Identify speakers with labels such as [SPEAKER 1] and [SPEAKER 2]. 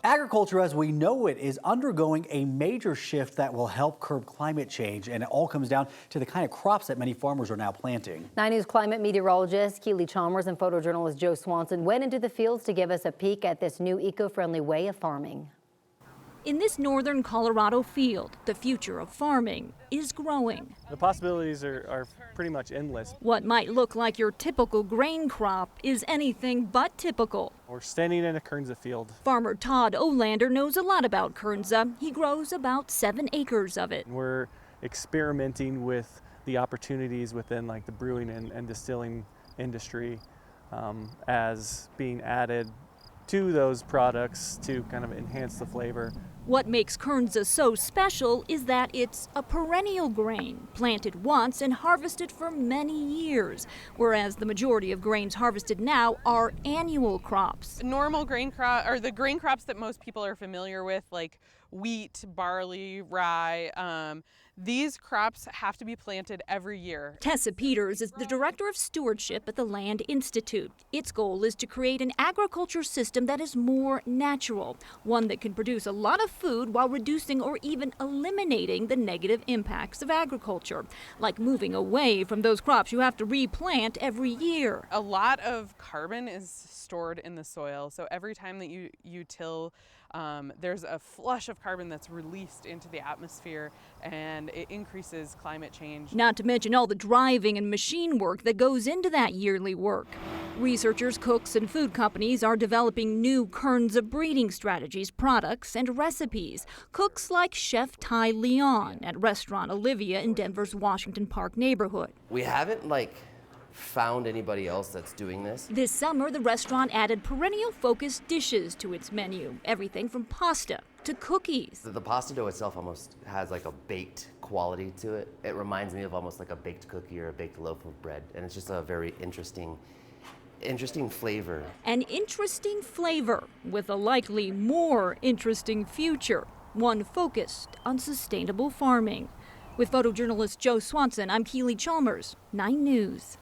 [SPEAKER 1] Agriculture as we know it is undergoing a major shift that will help curb climate change, and it all comes down to the kind of crops that many farmers are now planting.
[SPEAKER 2] 9 News climate meteorologist Keely Chalmers and photojournalist Joe Swanson went into the fields to give us a peek at this new eco-friendly way of farming.
[SPEAKER 3] In this northern Colorado field, the future of farming is growing.
[SPEAKER 4] The possibilities are pretty much endless.
[SPEAKER 3] What might look like your typical grain crop is anything but typical.
[SPEAKER 4] We're standing in a Kernza field.
[SPEAKER 3] Farmer Todd Olander knows a lot about Kernza. He grows about 7 acres of it.
[SPEAKER 4] We're experimenting with the opportunities within like the brewing and distilling industry as being added to those products to kind of enhance the flavor.
[SPEAKER 3] What makes Kernza so special is that it's a perennial grain, planted once and harvested for many years, whereas the majority of grains harvested now are annual crops.
[SPEAKER 5] Normal grain crop, or the grain crops that most people are familiar with, like wheat, barley, rye, these crops have to be planted every year.
[SPEAKER 3] Tessa Peters is the director of stewardship at the Land Institute. Its goal is to create an agriculture system that is more natural, one that can produce a lot of food while reducing or even eliminating the negative impacts of agriculture, like moving away from those crops you have to replant every year.
[SPEAKER 5] A lot of carbon is stored in the soil, so every time that you till, there's a flush of carbon that's released into the atmosphere, and it increases climate change.
[SPEAKER 3] Not to mention all the driving and machine work that goes into that yearly work. Researchers, cooks, and food companies are developing new Kernza breeding strategies, products, and recipes. Cooks like Chef Ty Leon at restaurant Olivia in Denver's Washington Park neighborhood.
[SPEAKER 6] We haven't found anybody else that's doing this.
[SPEAKER 3] This summer, the restaurant added perennial-focused dishes to its menu, everything from pasta to cookies.
[SPEAKER 6] The pasta dough itself almost has like a baked quality to it. It reminds me of almost like a baked cookie or a baked loaf of bread, and it's just a very interesting flavor.
[SPEAKER 3] An interesting flavor with a likely more interesting future, one focused on sustainable farming. With photojournalist Joe Swanson, I'm Keely Chalmers, 9 News.